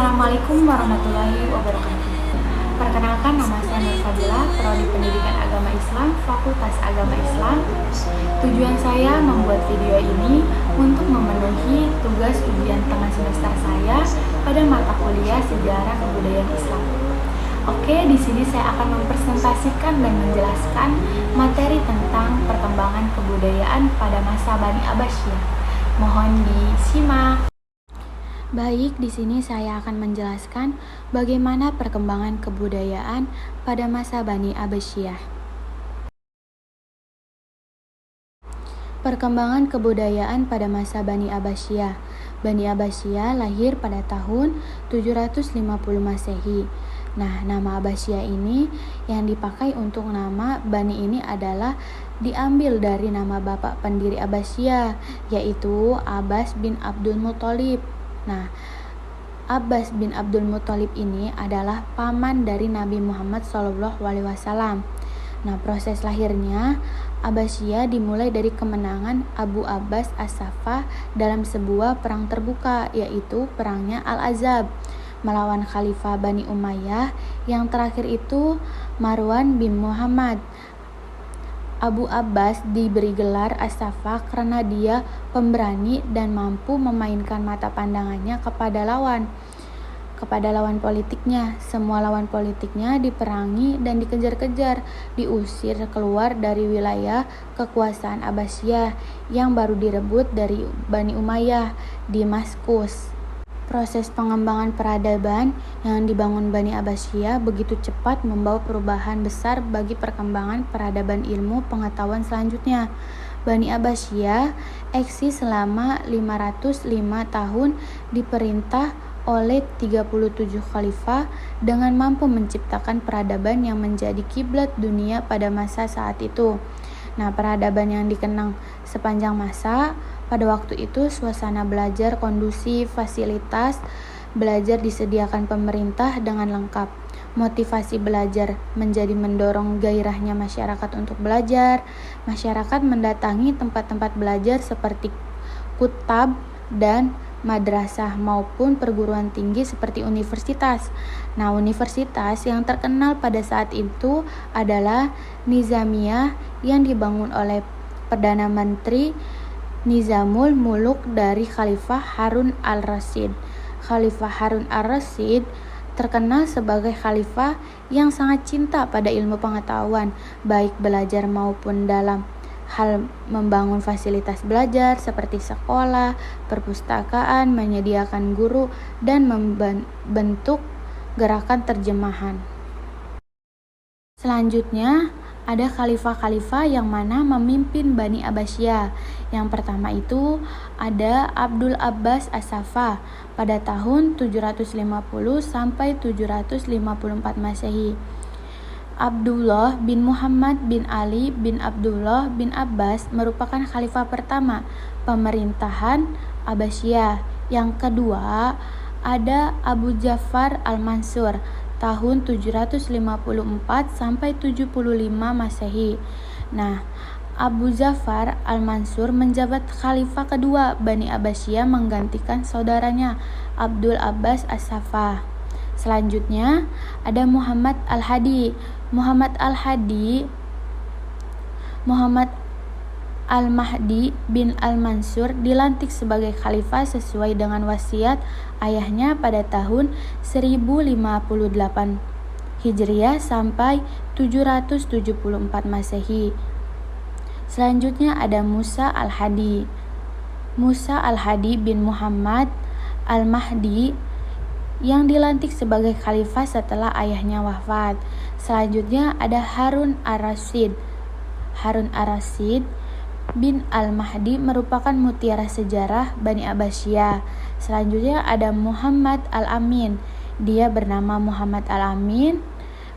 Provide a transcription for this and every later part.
Assalamualaikum warahmatullahi wabarakatuh. Perkenalkan, nama saya Nur Fadila, Prodi Pendidikan Agama Islam, Fakultas Agama Islam. Tujuan saya membuat video ini untuk memenuhi tugas ujian tengah semester saya pada mata kuliah Sejarah Kebudayaan Islam. Oke, di sini saya akan mempresentasikan dan menjelaskan materi tentang perkembangan kebudayaan pada masa Bani Abbasiyah. Mohon disimak. Baik, di sini saya akan menjelaskan bagaimana perkembangan kebudayaan pada masa Bani Abbasiyah. Perkembangan kebudayaan pada masa Bani Abbasiyah. Bani Abbasiyah lahir pada tahun 750 Masehi. Nah, nama Abbasiyah ini yang dipakai untuk nama Bani ini adalah diambil dari nama bapak pendiri Abbasiyah, yaitu Abbas bin Abdul Muthalib. Nah, Abbas bin Abdul Muthalib ini adalah paman dari Nabi Muhammad SAW. Nah, proses lahirnya Abbasiyah dimulai dari kemenangan Abu Abbas As-Saffah dalam sebuah perang terbuka, yaitu perangnya Al-Azab melawan Khalifah Bani Umayyah yang terakhir itu Marwan bin Muhammad. Abu Abbas diberi gelar As-Saffah karena dia pemberani dan mampu memainkan mata pandangannya kepada lawan politiknya. Semua lawan politiknya diperangi dan dikejar-kejar, diusir keluar dari wilayah kekuasaan Abbasiyah yang baru direbut dari Bani Umayyah di Damaskus. Proses pengembangan peradaban yang dibangun Bani Abbasiyah begitu cepat membawa perubahan besar bagi perkembangan peradaban ilmu pengetahuan selanjutnya. Bani Abbasiyah eksis selama 505 tahun diperintah oleh 37 khalifah dengan mampu menciptakan peradaban yang menjadi kiblat dunia pada masa saat itu. Nah, peradaban yang dikenang sepanjang masa pada waktu itu suasana belajar kondusif, fasilitas belajar disediakan pemerintah dengan lengkap. Motivasi belajar menjadi mendorong gairahnya masyarakat untuk belajar. Masyarakat mendatangi tempat-tempat belajar seperti kutab dan madrasah maupun perguruan tinggi seperti universitas. Nah, universitas yang terkenal pada saat itu adalah Nizamiyah yang dibangun oleh Perdana Menteri Nizamul Muluk dari Khalifah Harun al-Rasyid. Khalifah Harun al-Rasyid terkenal sebagai khalifah yang sangat cinta pada ilmu pengetahuan, baik belajar maupun dalam hal membangun fasilitas belajar seperti sekolah, perpustakaan, menyediakan guru, dan membentuk gerakan terjemahan. Selanjutnya, ada khalifah-khalifah yang mana memimpin Bani Abbasiyah. Yang pertama itu ada Abdul Abbas As-Saffah pada tahun 750 sampai 754 Masehi. Abdullah bin Muhammad bin Ali bin Abdullah bin Abbas merupakan khalifah pertama pemerintahan Abbasiyah. Yang kedua ada Abu Ja'far Al-Mansur tahun 754 sampai 75 Masehi. Nah, Abu Ja'far Al-Mansur menjabat khalifah kedua Bani Abbasiyah menggantikan saudaranya Abdul Abbas As-Saffah. Selanjutnya ada Muhammad Al-Hadi. Muhammad Al-Mahdi bin Al-Mansur dilantik sebagai khalifah sesuai dengan wasiat ayahnya pada tahun 1058 Hijriah sampai 774 Masehi. Selanjutnya ada Musa Al-Hadi. Musa Al-Hadi bin Muhammad Al-Mahdi yang dilantik sebagai khalifah setelah ayahnya wafat. Selanjutnya ada Harun ar-Rasyid. Harun ar-Rasyid bin Al-Mahdi merupakan mutiara sejarah Bani Abbasiyah. Selanjutnya ada Muhammad Al-Amin. Dia bernama Muhammad Al-Amin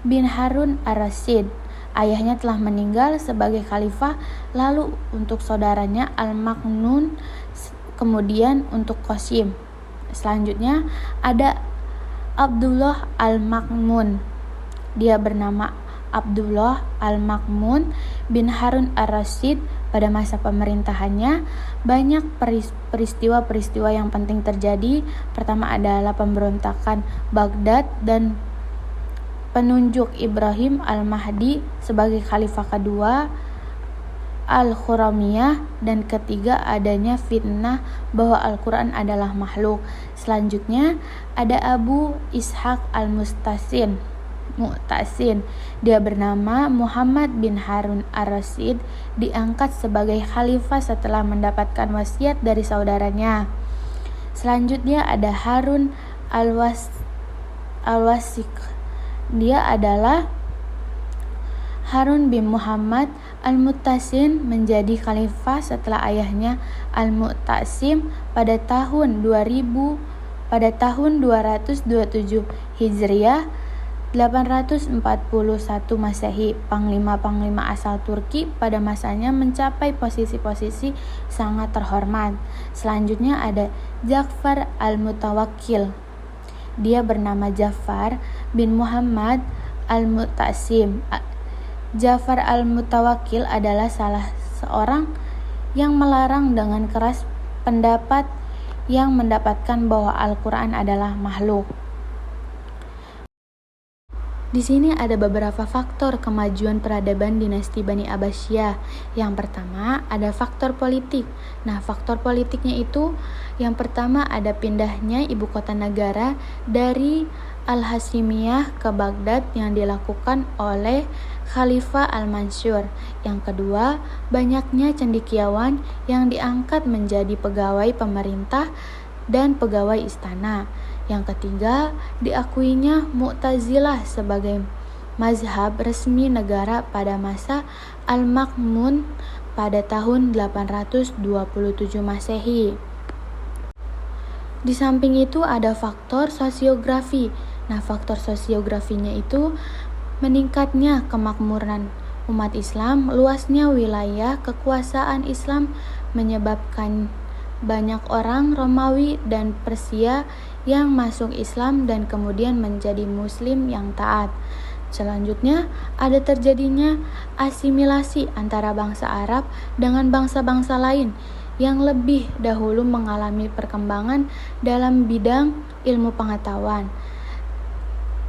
bin Harun ar-Rasyid. Ayahnya telah meninggal sebagai khalifah, lalu untuk saudaranya Al-Maknun, kemudian untuk Qasim. Selanjutnya ada Abdullah Al-Makmun. Dia bernama Abdullah Al-Makmun bin Harun ar-Rasyid Pada masa pemerintahannya, banyak peristiwa-peristiwa yang penting terjadi. Pertama adalah pemberontakan Baghdad dan penunjuk Ibrahim al-Mahdi sebagai khalifah kedua Al-Khuramiyah, dan ketiga adanya fitnah bahwa Al-Quran adalah makhluk. Selanjutnya ada Abu Ishaq Mu'tasim. Dia bernama Muhammad bin Harun ar-Rasyid, diangkat sebagai khalifah setelah mendapatkan wasiat dari saudaranya. Selanjutnya ada Harun al-Wasiq. Dia adalah Harun bin Muhammad al-Mu'tasim menjadi khalifah setelah ayahnya al-Mu'tasim pada tahun 227 Hijriah 841 Masehi. Panglima-panglima asal Turki pada masanya mencapai posisi-posisi sangat terhormat. Selanjutnya ada Ja'far al-Mutawakkil. Dia bernama Ja'far bin Muhammad al-Mu'tasim. Ja'far al-Mutawakkil adalah salah seorang yang melarang dengan keras pendapat yang mendapatkan bahwa Al-Quran adalah makhluk. Di sini ada beberapa faktor kemajuan peradaban dinasti Bani Abbasiyah. Yang pertama ada faktor politik. Nah, faktor politiknya itu yang pertama ada pindahnya ibu kota negara dari Al-Hasimiyah ke Baghdad yang dilakukan oleh Khalifah Al-Mansur. Yang kedua, banyaknya cendekiawan yang diangkat menjadi pegawai pemerintah dan pegawai istana. Yang ketiga, diakuinya Mu'tazilah sebagai mazhab resmi negara pada masa Al-Ma'mun pada tahun 827 Masehi. Di samping itu ada faktor sosiografi. Nah, faktor sosiografinya itu meningkatnya kemakmuran umat Islam, luasnya wilayah kekuasaan Islam menyebabkan banyak orang Romawi dan Persia yang masuk Islam dan kemudian menjadi Muslim yang taat. Selanjutnya, ada terjadinya asimilasi antara bangsa Arab dengan bangsa-bangsa lain yang lebih dahulu mengalami perkembangan dalam bidang ilmu pengetahuan.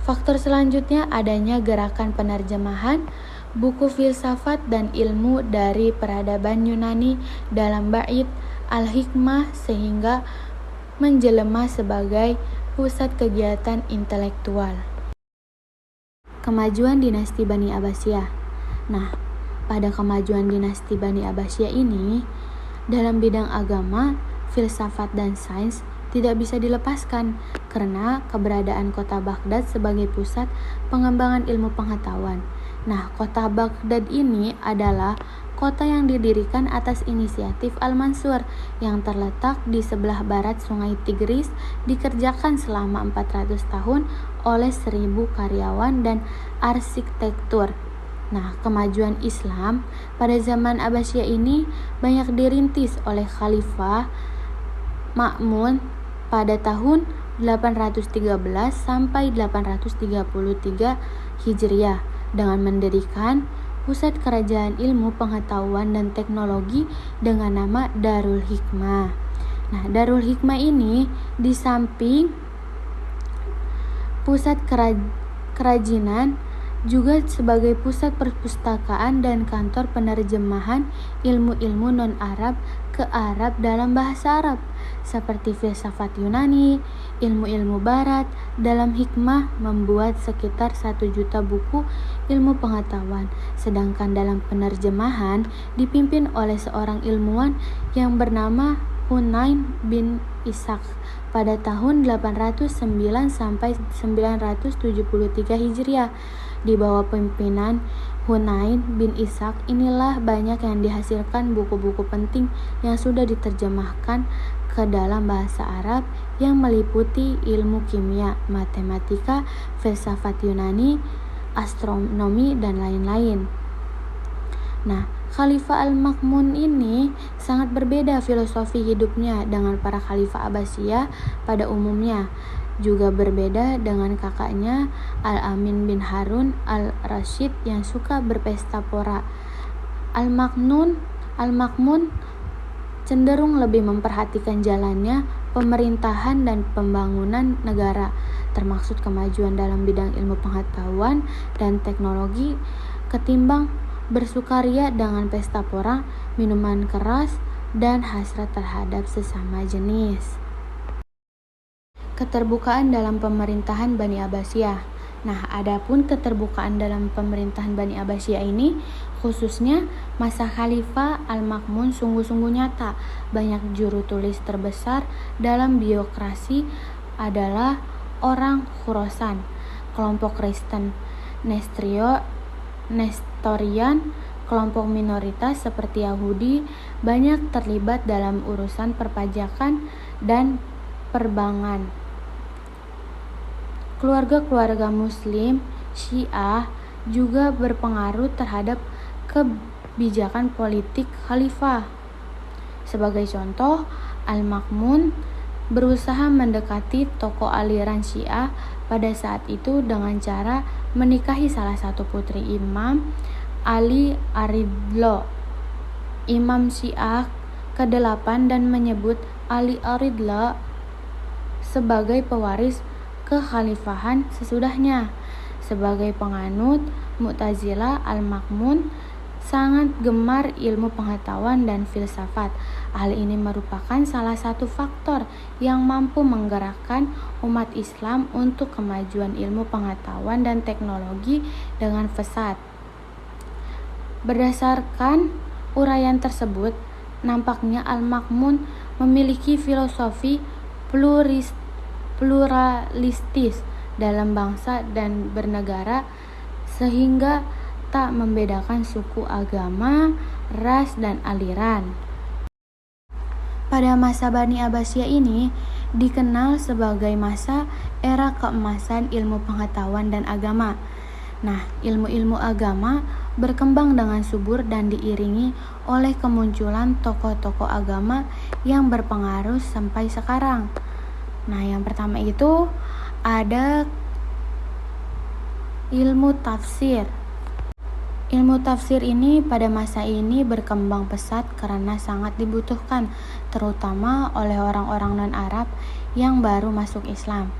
Faktor selanjutnya adanya gerakan penerjemahan buku filsafat dan ilmu dari peradaban Yunani dalam bait Al-Hikmah sehingga menjelma sebagai pusat kegiatan intelektual. Kemajuan dinasti Bani Abbasiyah. Nah, pada kemajuan dinasti Bani Abbasiyah ini, dalam bidang agama, filsafat dan sains tidak bisa dilepaskan karena keberadaan kota Baghdad sebagai pusat pengembangan ilmu pengetahuan. Nah, kota Baghdad ini adalah kota yang didirikan atas inisiatif Al-Mansur yang terletak di sebelah barat Sungai Tigris, dikerjakan selama 400 tahun oleh 1000 karyawan dan arsitektur. Nah, kemajuan Islam pada zaman Abbasiyah ini banyak dirintis oleh Khalifah Ma'mun pada tahun 813 sampai 833 Hijriah dengan mendirikan pusat kerajaan ilmu pengetahuan dan teknologi dengan nama Darul Hikmah. Nah, Darul Hikmah ini di samping pusat kerajinan juga sebagai pusat perpustakaan dan kantor penerjemahan ilmu-ilmu non-Arab ke Arab dalam bahasa Arab seperti filsafat Yunani, ilmu-ilmu barat. Dalam Hikmah membuat sekitar 1 juta buku ilmu pengetahuan, sedangkan dalam penerjemahan dipimpin oleh seorang ilmuwan yang bernama Hunain bin Ishaq pada tahun 809 sampai 973 Hijriah. Di bawah pimpinan Hunain bin Ishaq inilah banyak yang dihasilkan buku-buku penting yang sudah diterjemahkan ke dalam bahasa Arab yang meliputi ilmu kimia, matematika, filsafat Yunani, astronomi, dan lain-lain. Nah, Khalifah Al-Ma'mun ini sangat berbeda filosofi hidupnya dengan para Khalifah Abbasiyah pada umumnya. Juga berbeda dengan kakaknya Al-Amin bin Harun al-Rasyid yang suka berpesta pora. Al-Ma'mun Al-Ma'mun cenderung lebih memperhatikan jalannya pemerintahan dan pembangunan negara, termasuk kemajuan dalam bidang ilmu pengetahuan dan teknologi, ketimbang bersukaria dengan pesta pora, minuman keras, dan hasrat terhadap sesama jenis. Keterbukaan dalam pemerintahan Bani Abbasiyah. Nah, adapun keterbukaan dalam pemerintahan Bani Abbasiyah ini, khususnya masa Khalifah Al-Ma'mun sungguh-sungguh nyata. Banyak juru tulis terbesar dalam biografis adalah orang Khurasan, kelompok Kristen, Nestorian, kelompok minoritas seperti Yahudi, banyak terlibat dalam urusan perpajakan dan perbankan. Keluarga-keluarga Muslim Syiah juga berpengaruh terhadap kebijakan politik khalifah. Sebagai contoh, Al-Ma'mun berusaha mendekati tokoh aliran Syiah pada saat itu dengan cara menikahi salah satu putri Imam Ali Ar-Ridha, Imam Syiah ke-8, dan menyebut Ali Ar-Ridha sebagai pewaris kekhalifahan sesudahnya. Sebagai penganut Mu'tazilah, Al-Ma'mun sangat gemar ilmu pengetahuan dan filsafat. Hal ini merupakan salah satu faktor yang mampu menggerakkan umat Islam untuk kemajuan ilmu pengetahuan dan teknologi dengan pesat. Berdasarkan uraian tersebut, nampaknya Al-Ma'mun memiliki filosofi pluralistis dalam bangsa dan bernegara, sehingga tak membedakan suku, agama, ras, dan aliran. Pada masa Bani Abbasiyah ini dikenal sebagai masa era keemasan ilmu pengetahuan dan agama. Nah, ilmu-ilmu agama berkembang dengan subur dan diiringi oleh kemunculan tokoh-tokoh agama yang berpengaruh sampai sekarang. Nah, yang pertama itu ada ilmu tafsir. Ilmu tafsir ini pada masa ini berkembang pesat karena sangat dibutuhkan, terutama oleh orang-orang non-Arab yang baru masuk Islam.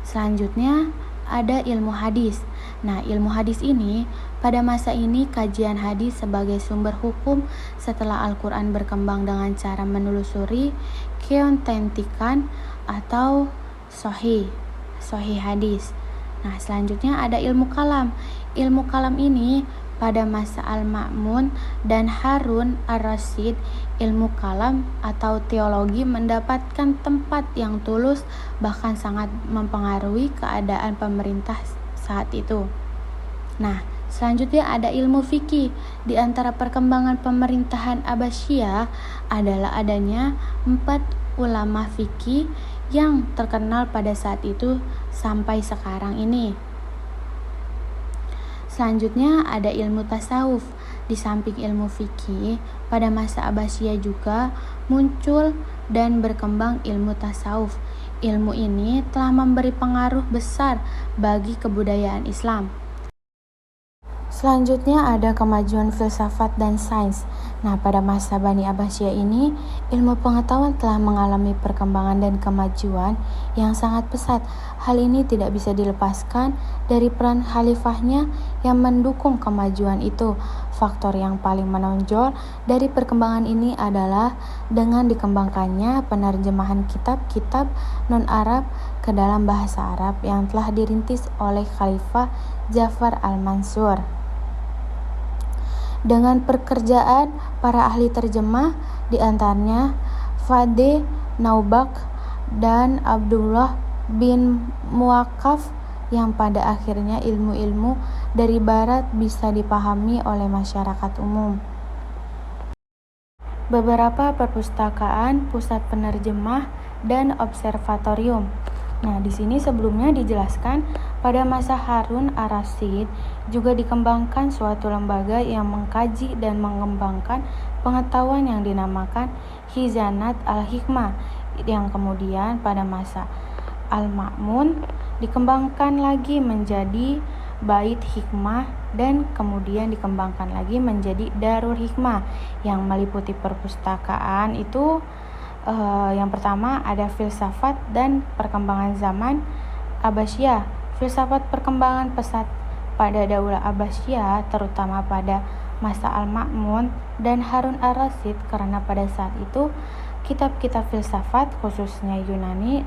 Selanjutnya ada ilmu hadis. Nah, ilmu hadis ini pada masa ini kajian hadis sebagai sumber hukum setelah Al-Quran berkembang dengan cara menelusuri keautentikan atau sahih hadis. Nah, selanjutnya ada ilmu kalam. Ilmu kalam ini pada masa Al-Ma'mun dan Harun Ar-Rasyid, ilmu kalam atau teologi mendapatkan tempat yang tulus, bahkan sangat mempengaruhi keadaan pemerintah saat itu. Nah, selanjutnya ada ilmu fikih. Di antara perkembangan pemerintahan Abbasiyah adalah adanya 4 ulama fikih yang terkenal pada saat itu sampai sekarang ini. Selanjutnya ada ilmu tasawuf. Di samping ilmu fikih, pada masa Abbasiyah juga muncul dan berkembang ilmu tasawuf. Ilmu ini telah memberi pengaruh besar bagi kebudayaan Islam. Selanjutnya ada kemajuan filsafat dan sains. Nah, pada masa Bani Abbasiyah ini, ilmu pengetahuan telah mengalami perkembangan dan kemajuan yang sangat pesat. Hal ini tidak bisa dilepaskan dari peran khalifahnya yang mendukung kemajuan itu. Faktor yang paling menonjol dari perkembangan ini adalah dengan dikembangkannya penerjemahan kitab-kitab non-Arab ke dalam bahasa Arab yang telah dirintis oleh Khalifah Ja'far al-Mansur. Dengan pekerjaan para ahli terjemah, di antaranya Fadeh Naubak dan Abdullah bin Muwaqqaf, yang pada akhirnya ilmu-ilmu dari barat bisa dipahami oleh masyarakat umum. Beberapa perpustakaan, pusat penerjemah, dan observatorium. Nah, di sini sebelumnya dijelaskan pada masa Harun Ar-Rasyid juga dikembangkan suatu lembaga yang mengkaji dan mengembangkan pengetahuan yang dinamakan Khizanat al-Hikmah, yang kemudian pada masa Al-Ma'mun dikembangkan lagi menjadi Bait Hikmah, dan kemudian dikembangkan lagi menjadi Darul Hikmah yang meliputi perpustakaan itu yang pertama ada filsafat dan perkembangan zaman Abbasiyah. Filsafat perkembangan pesat pada Daulah Abbasiyah terutama pada masa Al-Ma'mun dan Harun ar-Rasyid, karena pada saat itu kitab-kitab filsafat khususnya Yunani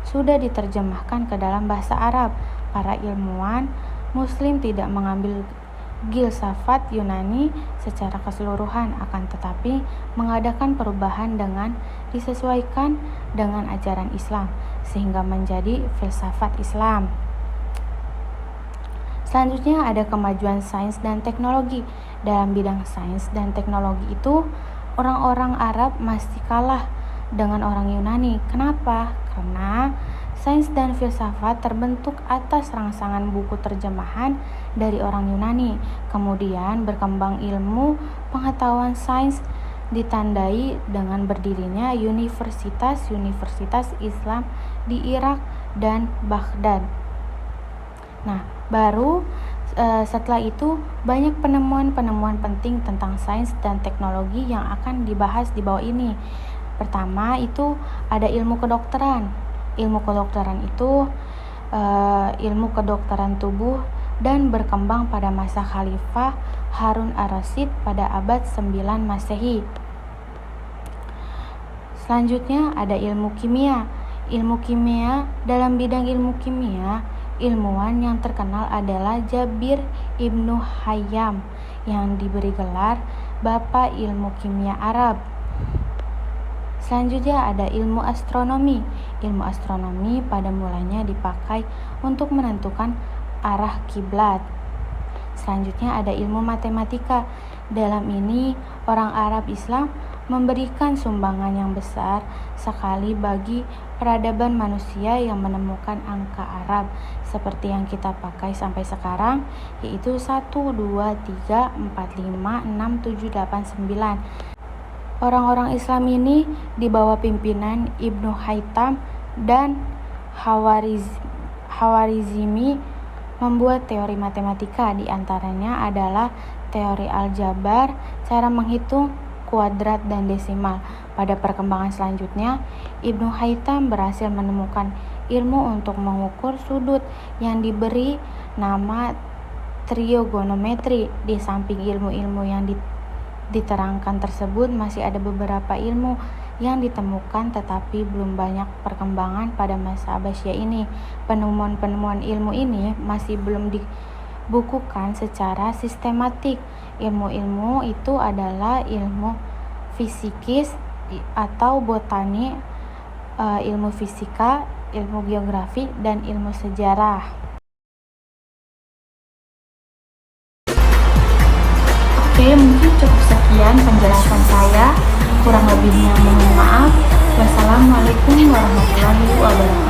sudah diterjemahkan ke dalam bahasa Arab. Para ilmuwan Muslim tidak mengambil filsafat Yunani secara keseluruhan, akan tetapi mengadakan perubahan dengan disesuaikan dengan ajaran Islam sehingga menjadi filsafat Islam. Selanjutnya ada kemajuan sains dan teknologi. Dalam bidang sains dan teknologi itu orang-orang Arab masih kalah dengan orang Yunani. Kenapa? Karena sains dan filsafat terbentuk atas rangsangan buku terjemahan dari orang Yunani. Kemudian berkembang ilmu pengetahuan sains ditandai dengan berdirinya universitas-universitas Islam di Irak dan Baghdad. Nah, baru setelah itu banyak penemuan-penemuan penting tentang sains dan teknologi yang akan dibahas di bawah ini. Pertama itu ada ilmu kedokteran. Ilmu kedokteran itu ilmu kedokteran tubuh dan berkembang pada masa Khalifah Harun ar-Rasyid pada abad 9 Masehi. Selanjutnya ada ilmu kimia. Ilmu kimia, dalam bidang ilmu kimia, ilmuwan yang terkenal adalah Jabir Ibnu Hayyam yang diberi gelar Bapak Ilmu Kimia Arab. Selanjutnya ada ilmu astronomi. Ilmu astronomi pada mulanya dipakai untuk menentukan arah kiblat. Selanjutnya ada ilmu matematika. Dalam ini orang Arab Islam memberikan sumbangan yang besar sekali bagi peradaban manusia yang menemukan angka Arab seperti yang kita pakai sampai sekarang, yaitu 1, 2, 3, 4, 5, 6, 7, 8, 9. Orang-orang Islam ini di bawah pimpinan Ibnu Haytham dan Hawarizmi membuat teori matematika. Di antaranya adalah teori aljabar, cara menghitung kuadrat dan desimal. Pada perkembangan selanjutnya, Ibnu Haytham berhasil menemukan ilmu untuk mengukur sudut yang diberi nama trigonometri. Di samping ilmu-ilmu yang diterangkan tersebut, masih ada beberapa ilmu yang ditemukan tetapi belum banyak perkembangan pada masa Abbasiyah ini. Penemuan-penemuan ilmu ini masih belum dibukukan secara sistematik. Ilmu-ilmu itu adalah ilmu fisikis atau botani, ilmu fisika, ilmu geografi, dan ilmu sejarah. Oke, mungkin cukup sekian penjelasan saya. Kurang lebihnya mohon maaf. Wassalamualaikum warahmatullahi wabarakatuh.